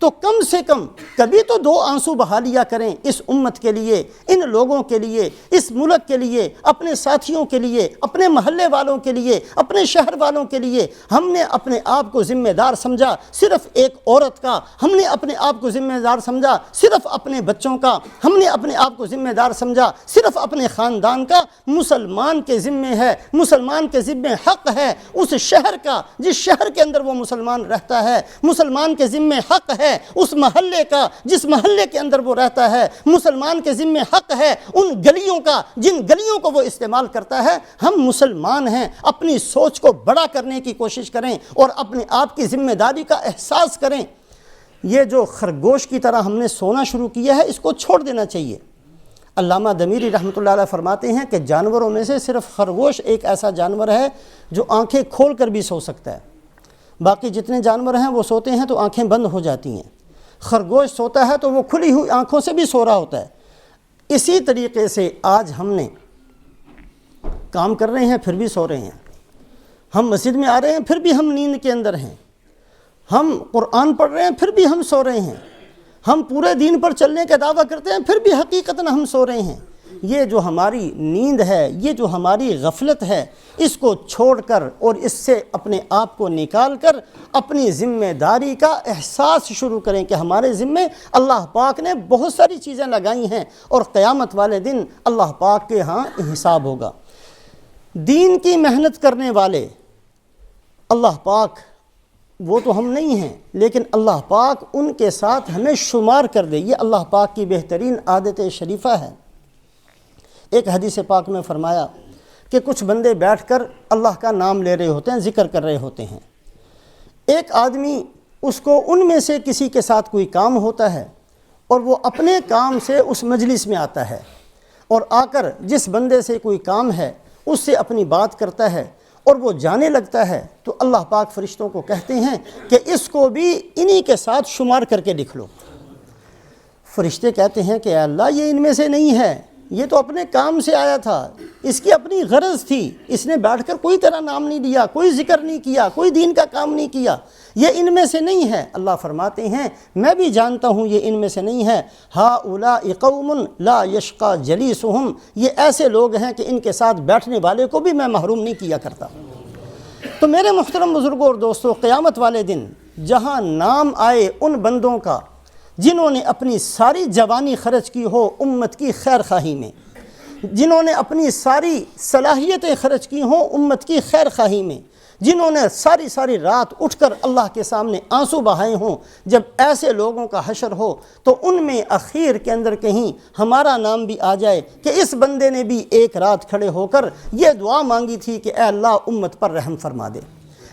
تو کم سے کم کبھی تو 2 آنسو بہا لیا کریں اس امت کے لیے، ان لوگوں کے لیے، اس ملک کے لیے، اپنے ساتھیوں کے لیے، اپنے محلے والوں کے لیے، اپنے شہر والوں کے لیے۔ ہم نے اپنے آپ کو ذمہ دار سمجھا صرف ایک عورت کا، ہم نے اپنے آپ کو ذمہ دار سمجھا صرف اپنے بچوں کا، ہم نے اپنے آپ کو ذمہ دار سمجھا صرف اپنے خاندان کا۔ مسلمان کے ذمہ ہے، مسلمان کے ذمہ حق ہے اس شہر کا جس شہر کے اندر وہ مسلمان رہتا ہے، مسلمان کے ذمہ حق ہے اس محلے کا جس محلے کے اندر وہ رہتا ہے، مسلمان کے ذمہ حق ہے ان گلیوں کا جن گلیوں کو وہ استعمال کرتا ہے۔ ہم مسلمان ہیں، اپنی سوچ کو بڑا کرنے کی کوشش کریں اور اپنے آپ کی ذمہ داری کا احساس کریں۔ یہ جو خرگوش کی طرح ہم نے سونا شروع کیا ہے اس کو چھوڑ دینا چاہیے۔ علامہ دمیری رحمۃ اللہ علیہ فرماتے ہیں کہ جانوروں میں سے صرف خرگوش ایک ایسا جانور ہے جو آنکھیں کھول کر بھی سو سکتا ہے، باقی جتنے جانور ہیں وہ سوتے ہیں تو آنکھیں بند ہو جاتی ہیں، خرگوش سوتا ہے تو وہ کھلی ہوئی آنکھوں سے بھی سو رہا ہوتا ہے۔ اسی طریقے سے آج ہم نے کام کر رہے ہیں پھر بھی سو رہے ہیں، ہم مسجد میں آ رہے ہیں پھر بھی ہم نیند کے اندر ہیں، ہم قرآن پڑھ رہے ہیں پھر بھی ہم سو رہے ہیں، ہم پورے دین پر چلنے کا دعویٰ کرتے ہیں پھر بھی حقیقتاً ہم سو رہے ہیں۔ یہ جو ہماری نیند ہے، یہ جو ہماری غفلت ہے، اس کو چھوڑ کر اور اس سے اپنے آپ کو نکال کر اپنی ذمہ داری کا احساس شروع کریں کہ ہمارے ذمہ اللہ پاک نے بہت ساری چیزیں لگائی ہیں اور قیامت والے دن اللہ پاک کے ہاں حساب ہوگا۔ دین کی محنت کرنے والے اللہ پاک وہ تو ہم نہیں ہیں، لیکن اللہ پاک ان کے ساتھ ہمیں شمار کر دے، یہ اللہ پاک کی بہترین عادت شریفہ ہے۔ ایک حدیث پاک میں فرمایا کہ کچھ بندے بیٹھ کر اللہ کا نام لے رہے ہوتے ہیں، ذکر کر رہے ہوتے ہیں، ایک آدمی اس کو ان میں سے کسی کے ساتھ کوئی کام ہوتا ہے اور وہ اپنے کام سے اس مجلس میں آتا ہے اور آ کر جس بندے سے کوئی کام ہے اس سے اپنی بات کرتا ہے اور وہ جانے لگتا ہے، تو اللہ پاک فرشتوں کو کہتے ہیں کہ اس کو بھی انہی کے ساتھ شمار کر کے لکھ لو۔ فرشتے کہتے ہیں کہ اے اللہ یہ ان میں سے نہیں ہے، یہ تو اپنے کام سے آیا تھا، اس کی اپنی غرض تھی، اس نے بیٹھ کر کوئی تیرا نام نہیں لیا، کوئی ذکر نہیں کیا، کوئی دین کا کام نہیں کیا، یہ ان میں سے نہیں ہے۔ اللہ فرماتے ہیں میں بھی جانتا ہوں یہ ان میں سے نہیں ہے۔ ہؤلاء قوم لا یشقی جلیسہم، یہ ایسے لوگ ہیں کہ ان کے ساتھ بیٹھنے والے کو بھی میں محروم نہیں کیا کرتا۔ تو میرے محترم بزرگوں اور دوستوں، قیامت والے دن جہاں نام آئے ان بندوں کا جنہوں نے اپنی ساری جوانی خرچ کی ہو امت کی خیر خواہی میں، جنہوں نے اپنی ساری صلاحیتیں خرچ کی ہوں امت کی خیر خواہی میں، جنہوں نے ساری رات اٹھ کر اللہ کے سامنے آنسو بہائے ہوں، جب ایسے لوگوں کا حشر ہو تو ان میں اخیر کے اندر کہیں ہمارا نام بھی آ جائے کہ اس بندے نے بھی ایک رات کھڑے ہو کر یہ دعا مانگی تھی کہ اے اللہ امت پر رحم فرما دے۔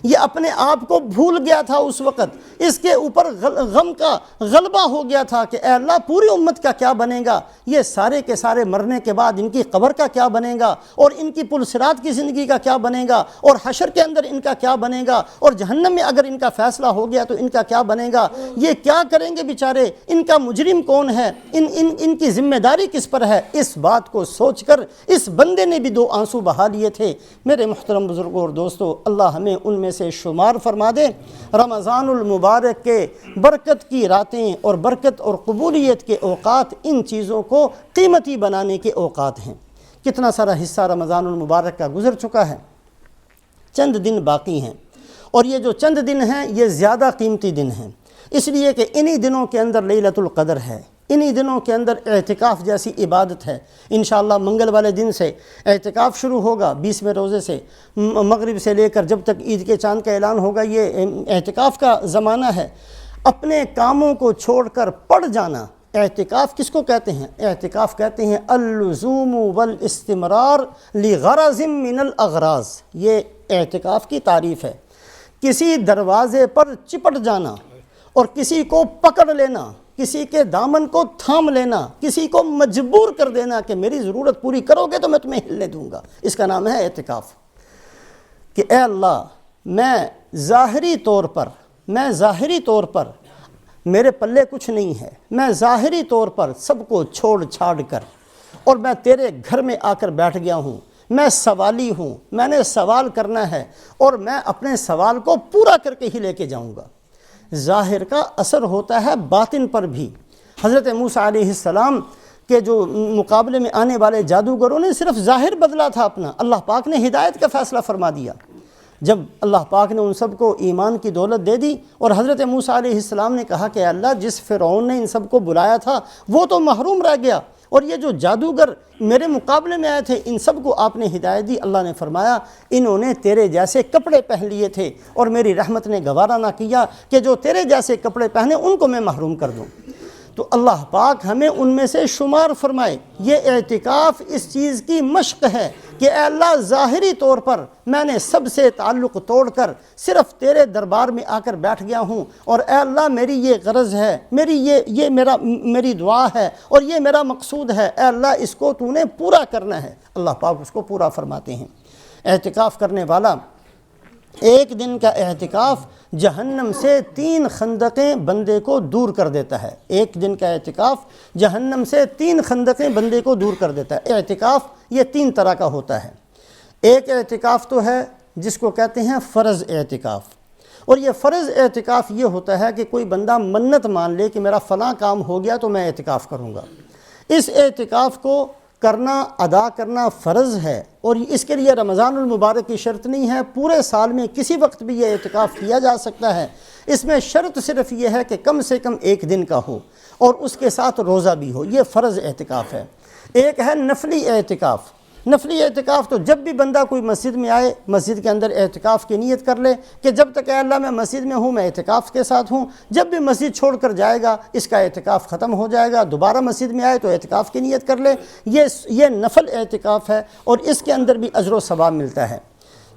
یہ اپنے آپ کو بھول گیا تھا اس وقت، اس کے اوپر غم کا غلبہ ہو گیا تھا کہ اے اللہ پوری امت کا کیا بنے گا، یہ سارے کے سارے مرنے کے بعد ان کی قبر کا کیا بنے گا، اور ان کی پل صراط کی زندگی کا کیا بنے گا، اور حشر کے اندر ان کا کیا بنے گا، اور جہنم میں اگر ان کا فیصلہ ہو گیا تو ان کا کیا بنے گا، یہ کیا کریں گے بیچارے، ان کا مجرم کون ہے، ان کی ذمہ داری کس پر ہے۔ اس بات کو سوچ کر اس بندے نے بھی دو آنسو بہا لیے تھے۔ میرے محترم بزرگوں اور دوستو، اللہ ہمیں ان میں سے شمار فرما دے۔ رمضان المبارک کے برکت کی راتیں اور برکت اور قبولیت کے اوقات ان چیزوں کو قیمتی بنانے کے اوقات ہیں۔ کتنا سارا حصہ رمضان المبارک کا گزر چکا ہے، چند دن باقی ہیں، اور یہ جو چند دن ہیں یہ زیادہ قیمتی دن ہیں، اس لیے کہ انہی دنوں کے اندر لیلۃ القدر ہے، انہی دنوں کے اندر اعتکاف جیسی عبادت ہے۔ انشاءاللہ منگل والے دن سے اعتکاف شروع ہوگا، 20ویں روزے سے مغرب سے لے کر جب تک عید کے چاند کا اعلان ہوگا یہ اعتکاف کا زمانہ ہے۔ اپنے کاموں کو چھوڑ کر پڑ جانا، اعتکاف کس کو کہتے ہیں؟ اعتکاف کہتے ہیں اللزوم والاستمرار لغرض من الاغراض، یہ اعتکاف کی تعریف ہے۔ کسی دروازے پر چپٹ جانا اور کسی کو پکڑ لینا، کسی کے دامن کو تھام لینا، کسی کو مجبور کر دینا کہ میری ضرورت پوری کرو گے تو میں تمہیں ہلنے دوں گا، اس کا نام ہے اعتکاف۔ کہ اے اللہ میں ظاہری طور پر میرے پلے کچھ نہیں ہے، میں ظاہری طور پر سب کو چھوڑ چھاڑ کر اور میں تیرے گھر میں آ کر بیٹھ گیا ہوں، میں سوالی ہوں، میں نے سوال کرنا ہے اور میں اپنے سوال کو پورا کر کے ہی لے کے جاؤں گا۔ ظاہر کا اثر ہوتا ہے باطن پر بھی۔ حضرت موسیٰ علیہ السلام کے جو مقابلے میں آنے والے جادوگروں نے صرف ظاہر بدلا تھا اپنا، اللہ پاک نے ہدایت کا فیصلہ فرما دیا۔ جب اللہ پاک نے ان سب کو ایمان کی دولت دے دی اور حضرت موسیٰ علیہ السلام نے کہا کہ اللہ جس فرعون نے ان سب کو بلایا تھا وہ تو محروم رہ گیا، اور یہ جو جادوگر میرے مقابلے میں آئے تھے ان سب کو آپ نے ہدایت دی۔ اللہ نے فرمایا انہوں نے تیرے جیسے کپڑے پہن لیے تھے اور میری رحمت نے گوارا نہ کیا کہ جو تیرے جیسے کپڑے پہنے ان کو میں محروم کر دوں۔ تو اللہ پاک ہمیں ان میں سے شمار فرمائے۔ یہ اعتکاف اس چیز کی مشق ہے کہ اے اللہ ظاہری طور پر میں نے سب سے تعلق توڑ کر صرف تیرے دربار میں آ کر بیٹھ گیا ہوں، اور اے اللہ میری یہ غرض ہے، میری دعا ہے اور یہ میرا مقصود ہے، اے اللہ اس کو تو نے پورا کرنا ہے۔ اللہ پاک اس کو پورا فرماتے ہیں۔ اعتکاف کرنے والا ایک دن کا اعتکاف جہنم سے 3 خندقیں بندے کو دور کر دیتا ہے۔ ایک دن کا اعتکاف جہنم سے 3 خندقیں بندے کو دور کر دیتا ہے۔ اعتکاف یہ 3 طرح کا ہوتا ہے۔ ایک اعتکاف تو ہے جس کو کہتے ہیں فرض اعتکاف، اور یہ فرض اعتکاف یہ ہوتا ہے کہ کوئی بندہ منت مان لے کہ میرا فلاں کام ہو گیا تو میں اعتکاف کروں گا۔ اس اعتکاف کو کرنا، ادا کرنا فرض ہے، اور اس کے لیے رمضان المبارک کی شرط نہیں ہے، پورے سال میں کسی وقت بھی یہ اعتکاف کیا جا سکتا ہے۔ اس میں شرط صرف یہ ہے کہ کم سے کم 1 دن کا ہو اور اس کے ساتھ روزہ بھی ہو، یہ فرض اعتکاف ہے۔ ایک ہے نفلی اعتکاف۔ نفلی اعتکاف تو جب بھی بندہ کوئی مسجد میں آئے مسجد کے اندر اعتکاف کی نیت کر لے کہ جب تک اے اللہ میں مسجد میں ہوں میں اعتکاف کے ساتھ ہوں، جب بھی مسجد چھوڑ کر جائے گا اس کا اعتکاف ختم ہو جائے گا، دوبارہ مسجد میں آئے تو اعتکاف کی نیت کر لے۔ یہ نفل اعتکاف ہے اور اس کے اندر بھی اجر و ثواب ملتا ہے۔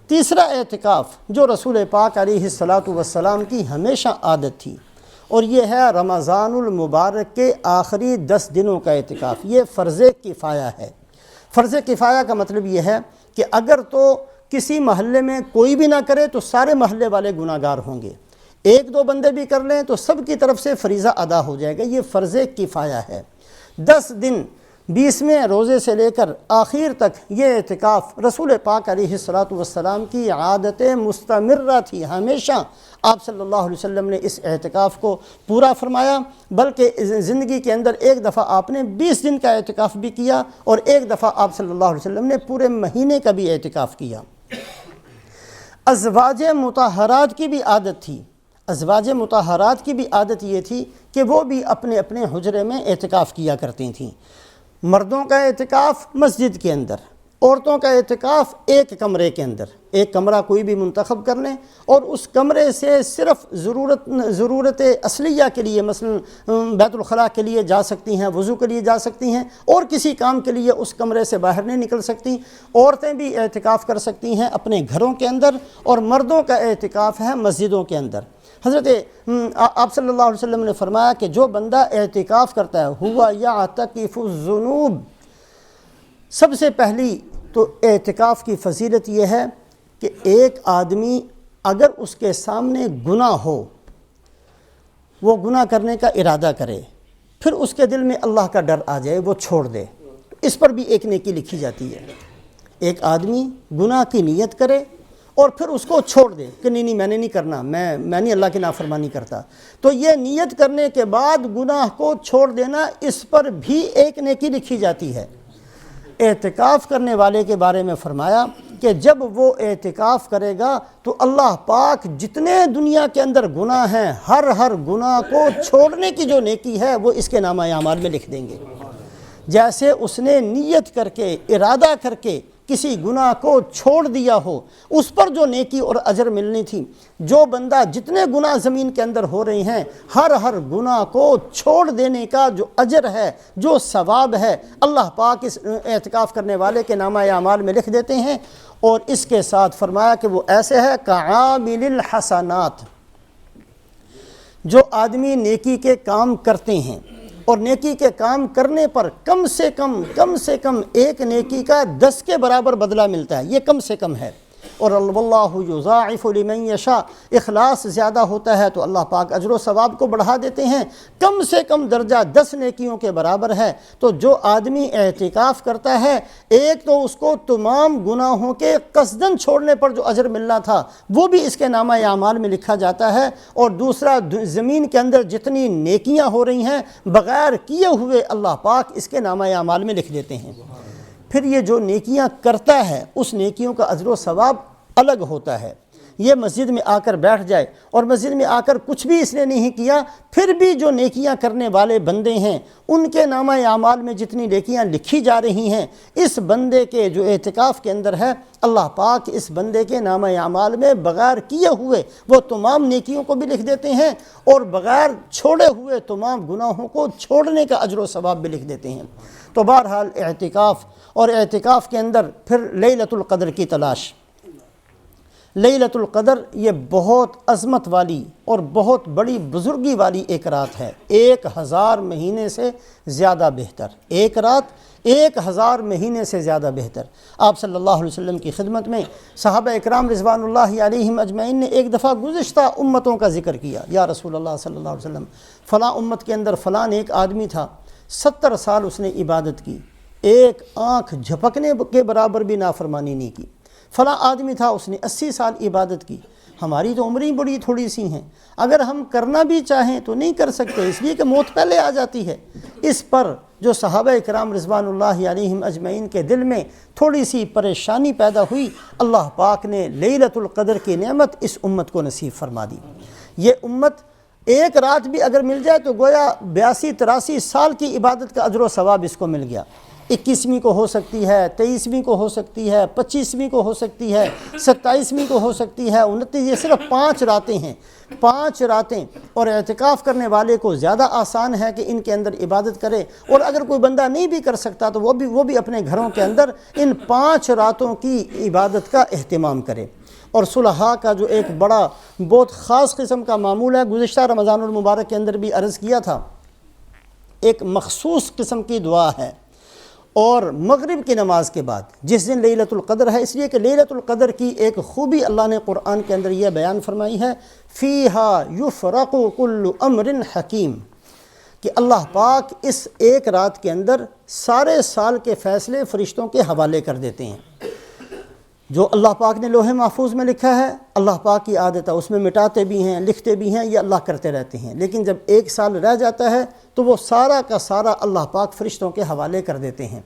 تیسرا اعتکاف جو رسول پاک علیہ الصلاۃ والسلام کی ہمیشہ عادت تھی، اور یہ ہے رمضان المبارک کے آخری 10 دنوں کا اعتکاف۔ یہ فرض کفایہ ہے۔ فرض کفایہ کا مطلب یہ ہے کہ اگر تو کسی محلے میں کوئی بھی نہ کرے تو سارے محلے والے گناہ گار ہوں گے، 1-2 بندے بھی کر لیں تو سب کی طرف سے فریضہ ادا ہو جائے گا۔ یہ فرض کفایہ ہے۔ 10 دن 20ویں روزے سے لے کر آخر تک یہ اعتکاف رسول پاک علیہ الصلاۃ والسلام کی عادت مستمرہ تھی۔ ہمیشہ آپ صلی اللہ علیہ وسلم نے اس اعتکاف کو پورا فرمایا، بلکہ زندگی کے اندر ایک دفعہ آپ نے 20 دن کا اعتکاف بھی کیا، اور ایک دفعہ آپ صلی اللہ علیہ وسلم نے پورے مہینے کا بھی اعتکاف کیا۔ ازواج مطہرات کی بھی عادت تھی، ازواج مطہرات کی بھی عادت یہ تھی کہ وہ بھی اپنے اپنے حجرے میں اعتکاف کیا کرتی تھیں۔ مردوں کا اعتکاف مسجد کے اندر، عورتوں کا اعتکاف ایک کمرے کے اندر، ایک کمرہ کوئی بھی منتخب کر لیں اور اس کمرے سے صرف ضرورت اصلیہ کے لیے، مثلا بیت الخلاء کے لیے جا سکتی ہیں، وضو کے لیے جا سکتی ہیں، اور کسی کام کے لیے اس کمرے سے باہر نہیں نکل سکتی۔ عورتیں بھی اعتکاف کر سکتی ہیں اپنے گھروں کے اندر، اور مردوں کا اعتکاف ہے مسجدوں کے اندر۔ حضرت آپ صلی اللہ علیہ وسلم نے فرمایا کہ جو بندہ اعتکاف کرتا ہے ہوا یعتکف الذنوب، سب سے پہلی تو اعتکاف کی فضیلت یہ ہے کہ ایک آدمی اگر اس کے سامنے گناہ ہو، وہ گناہ کرنے کا ارادہ کرے، پھر اس کے دل میں اللہ کا ڈر آ جائے، وہ چھوڑ دے، اس پر بھی ایک نیکی لکھی جاتی ہے۔ ایک آدمی گناہ کی نیت کرے اور پھر اس کو چھوڑ دے کہ نہیں میں نے نہیں کرنا، میں نہیں اللہ کی نافرمانی کرتا، تو یہ نیت کرنے کے بعد گناہ کو چھوڑ دینا، اس پر بھی ایک نیکی لکھی جاتی ہے۔ اعتکاف کرنے والے کے بارے میں فرمایا کہ جب وہ اعتکاف کرے گا تو اللہ پاک جتنے دنیا کے اندر گناہ ہیں، ہر گناہ کو چھوڑنے کی جو نیکی ہے وہ اس کے نامہ اعمال میں لکھ دیں گے۔ جیسے اس نے نیت کر کے، ارادہ کر کے کسی گناہ کو چھوڑ دیا ہو، اس پر جو نیکی اور اجر ملنی تھی، جو بندہ جتنے گناہ زمین کے اندر ہو رہے ہیں، ہر گناہ کو چھوڑ دینے کا جو اجر ہے، جو ثواب ہے، اللہ پاک اس اعتکاف کرنے والے کے نامہ اعمال میں لکھ دیتے ہیں۔ اور اس کے ساتھ فرمایا کہ وہ ایسے ہے کعامل الحسنات، جو آدمی نیکی کے کام کرتے ہیں اور نیکی کے کام کرنے پر کم سے کم ایک نیکی کا 10 کے برابر بدلہ ملتا ہے، یہ کم سے کم ہے۔ اور واللہ یضاعف لمن یشاء، اخلاص زیادہ ہوتا ہے تو اللہ پاک اجر و ثواب کو بڑھا دیتے ہیں۔ کم سے کم درجہ 10 نیکیوں کے برابر ہے۔ تو جو آدمی اعتکاف کرتا ہے، ایک تو اس کو تمام گناہوں کے قصداً چھوڑنے پر جو اجر ملنا تھا وہ بھی اس کے نامہ اعمال میں لکھا جاتا ہے، اور دوسرا زمین کے اندر جتنی نیکیاں ہو رہی ہیں بغیر کیے ہوئے اللہ پاک اس کے نامہ اعمال میں لکھ دیتے ہیں۔ پھر یہ جو نیکیاں کرتا ہے اس نیکیوں کا اجر و ثواب الگ ہوتا ہے۔ یہ مسجد میں آ کر بیٹھ جائے اور مسجد میں آ کر کچھ بھی اس نے نہیں کیا، پھر بھی جو نیکیاں کرنے والے بندے ہیں ان کے نامہ اعمال میں جتنی نیکیاں لکھی جا رہی ہیں، اس بندے کے جو اعتکاف کے اندر ہے، اللہ پاک اس بندے کے نامہ اعمال میں بغیر کیے ہوئے وہ تمام نیکیوں کو بھی لکھ دیتے ہیں، اور بغیر چھوڑے ہوئے تمام گناہوں کو چھوڑنے کا اجر و ثواب بھی لکھ دیتے ہیں۔ تو بہرحال اعتکاف، اور اعتکاف کے اندر پھر لیلۃ القدر کی تلاش۔ لیلۃ القدر یہ بہت عظمت والی اور بہت بڑی بزرگی والی ایک رات ہے، 1000 مہینے سے زیادہ بہتر، ایک رات 1000 مہینے سے زیادہ بہتر۔ آپ صلی اللہ علیہ وسلم کی خدمت میں صحابہ اکرام رضوان اللہ علیہم اجمعین نے ایک دفعہ گزشتہ امتوں کا ذکر کیا، یا رسول اللہ صلی اللہ علیہ وسلم، فلاں امت کے اندر فلاں ایک آدمی تھا، 70 سال اس نے عبادت کی، ایک آنکھ جھپکنے کے برابر بھی نافرمانی نہیں کی۔ فلاں آدمی تھا، اس نے 80 سال عبادت کی۔ ہماری تو عمریں بڑی تھوڑی سی ہیں، اگر ہم کرنا بھی چاہیں تو نہیں کر سکتے، اس لیے کہ موت پہلے آ جاتی ہے۔ اس پر جو صحابہ اکرام رضوان اللہ علیہم اجمعین کے دل میں تھوڑی سی پریشانی پیدا ہوئی، اللہ پاک نے لیلۃ القدر کی نعمت اس امت کو نصیب فرما دی۔ یہ امت ایک رات بھی اگر مل جائے تو گویا 82-83 سال کی عبادت کا اجر و ثواب اس کو مل گیا۔ 21ویں کو ہو سکتی ہے، 23ویں کو ہو سکتی ہے، 25ویں کو ہو سکتی ہے، 27ویں کو ہو سکتی ہے، 29، یہ صرف 5 راتیں ہیں، 5 راتیں، اور اعتکاف کرنے والے کو زیادہ آسان ہے کہ ان کے اندر عبادت کرے، اور اگر کوئی بندہ نہیں بھی کر سکتا تو وہ بھی اپنے گھروں کے اندر ان 5 راتوں کی عبادت کا اہتمام کرے۔ اور صلحاء کا جو ایک بڑا بہت خاص قسم کا معمول ہے، گزشتہ رمضان المبارک کے اندر بھی عرض کیا تھا، ایک مخصوص قسم کی دعا ہے، اور مغرب کی نماز کے بعد جس دن لیلۃ القدر ہے، اس لیے کہ لیلۃ القدر کی ایک خوبی اللہ نے قرآن کے اندر یہ بیان فرمائی ہے، فیہا یفرق کل امر حکیم، کہ اللہ پاک اس ایک رات کے اندر سارے سال کے فیصلے فرشتوں کے حوالے کر دیتے ہیں۔ جو اللہ پاک نے لوح محفوظ میں لکھا ہے، اللہ پاک کی عادت ہے اس میں مٹاتے بھی ہیں، لکھتے بھی ہیں، یہ اللہ کرتے رہتے ہیں، لیکن جب ایک سال رہ جاتا ہے تو وہ سارا کا سارا اللہ پاک فرشتوں کے حوالے کر دیتے ہیں۔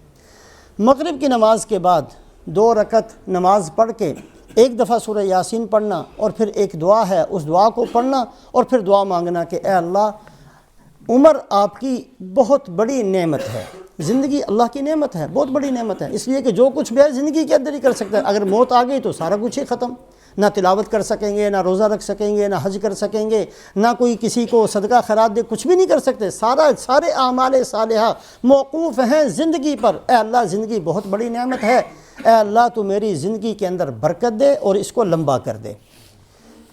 مغرب کی نماز کے بعد 2 رکعت نماز پڑھ کے ایک دفعہ سورہ یاسین پڑھنا، اور پھر ایک دعا ہے اس دعا کو پڑھنا، اور پھر دعا مانگنا کہ اے اللہ عمر آپ کی بہت بڑی نعمت ہے، زندگی اللہ کی نعمت ہے، بہت بڑی نعمت ہے، اس لیے کہ جو کچھ بھی ہے زندگی کے اندر ہی کر سکتا ہے۔ اگر موت آ گئی تو سارا کچھ ہی ختم، نہ تلاوت کر سکیں گے، نہ روزہ رکھ سکیں گے، نہ حج کر سکیں گے، نہ کوئی کسی کو صدقہ خیرات دے، کچھ بھی نہیں کر سکتے، سارے اعمال صالحہ موقوف ہیں زندگی پر۔ اے اللہ زندگی بہت بڑی نعمت ہے، اے اللہ تو میری زندگی کے اندر برکت دے اور اس کو لمبا کر دے۔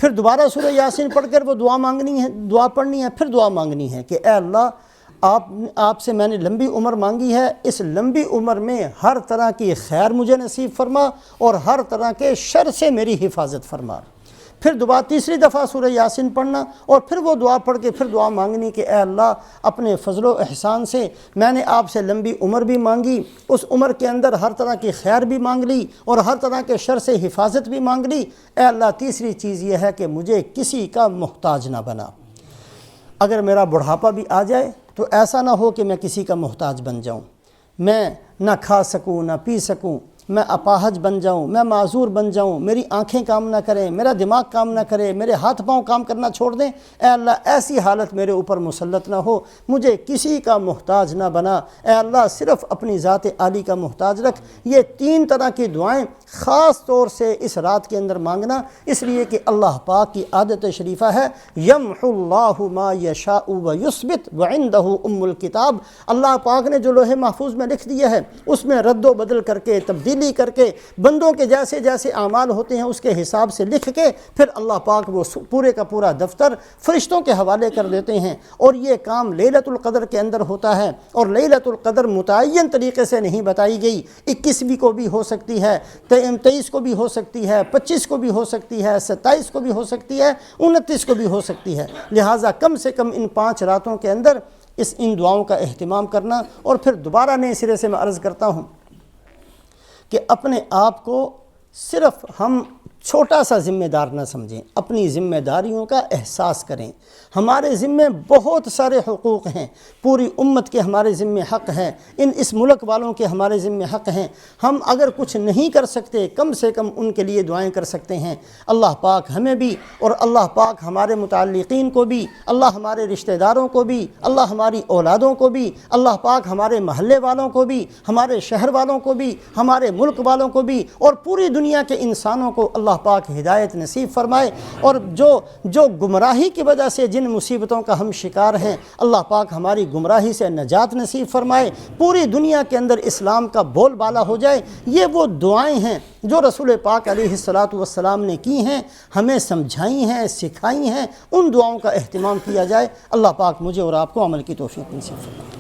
پھر دوبارہ سورہ یاسین پڑھ کر وہ دعا مانگنی ہے، دعا پڑھنی ہے، پھر دعا مانگنی ہے کہ اے اللہ آپ سے میں نے لمبی عمر مانگی ہے، اس لمبی عمر میں ہر طرح کی خیر مجھے نصیب فرما اور ہر طرح کے شر سے میری حفاظت فرما۔ پھر دوبارہ تیسری دفعہ سورہ یاسین پڑھنا، اور پھر وہ دعا پڑھ کے پھر دعا مانگنی کہ اے اللہ اپنے فضل و احسان سے میں نے آپ سے لمبی عمر بھی مانگی، اس عمر کے اندر ہر طرح کی خیر بھی مانگ لی اور ہر طرح کے شر سے حفاظت بھی مانگ لی۔ اے اللہ تیسری چیز یہ ہے کہ مجھے کسی کا محتاج نہ بنا۔ اگر میرا بڑھاپا بھی آ جائے تو ایسا نہ ہو کہ میں کسی کا محتاج بن جاؤں، میں نہ کھا سکوں نہ پی سکوں، میں اپاہج بن جاؤں، میں معذور بن جاؤں، میری آنکھیں کام نہ کریں، میرا دماغ کام نہ کرے، میرے ہاتھ پاؤں کام کرنا چھوڑ دیں۔ اے اللہ ایسی حالت میرے اوپر مسلط نہ ہو، مجھے کسی کا محتاج نہ بنا۔ اے اللہ صرف اپنی ذات عالی کا محتاج رکھ۔ یہ 3 طرح کی دعائیں خاص طور سے اس رات کے اندر مانگنا، اس لیے کہ اللہ پاک کی عادت شریفہ ہے یمحو اللہ ما یشاء ویثبت وعندہ ام الکتاب۔ اللہ پاک نے جو لوح محفوظ میں لکھ دیا ہے اس میں رد و بدل کر کے تبدیلی کر کے بندوں کے جیسے جیسے اعمال ہوتے ہیں اس کے حساب سے لکھ کے پھر اللہ پاک وہ پورے کا پورا دفتر فرشتوں کے حوالے کر دیتے ہیں، اور یہ کام لیلۃ القدر کے اندر ہوتا ہے۔ اور لیلۃ القدر متعین طریقے سے نہیں بتائی گئی، 21ویں کو بھی ہو سکتی ہے، 23 کو بھی ہو سکتی ہے، 25 کو بھی ہو سکتی ہے، 27 کو بھی ہو سکتی ہے، 29 کو بھی ہو سکتی ہے۔ لہٰذا کم سے کم ان 5 راتوں کے اندر ان دعاؤں کا اہتمام کرنا۔ اور پھر دوبارہ نئے سرے سے میں عرض کرتا ہوں کہ اپنے آپ کو صرف ہم چھوٹا سا ذمہ دار نہ سمجھیں، اپنی ذمہ داریوں کا احساس کریں۔ ہمارے ذمے بہت سارے حقوق ہیں، پوری امت کے ہمارے ذمے حق ہیں، اس ملک والوں کے ہمارے ذمے حق ہیں۔ ہم اگر کچھ نہیں کر سکتے کم سے کم ان کے لیے دعائیں کر سکتے ہیں۔ اللہ پاک ہمیں بھی اور اللہ پاک ہمارے متعلقین کو بھی، اللہ ہمارے رشتہ داروں کو بھی، اللہ ہماری اولادوں کو بھی، اللہ پاک ہمارے محلے والوں کو بھی، ہمارے شہر والوں کو بھی، ہمارے ملک والوں کو بھی، اور پوری دنیا کے انسانوں کو اللہ پاک ہدایت نصیب فرمائے۔ اور جو گمراہی کی وجہ سے جن مصیبتوں کا ہم شکار ہیں، اللہ پاک ہماری گمراہی سے نجات نصیب فرمائے، پوری دنیا کے اندر اسلام کا بول بالا ہو جائے۔ یہ وہ دعائیں ہیں جو رسول پاک علیہ الصلاۃ والسلام نے کی ہیں، ہمیں سمجھائی ہیں، سکھائی ہیں، ان دعاؤں کا اہتمام کیا جائے۔ اللہ پاک مجھے اور آپ کو عمل کی توفیق نصیب فرمائے۔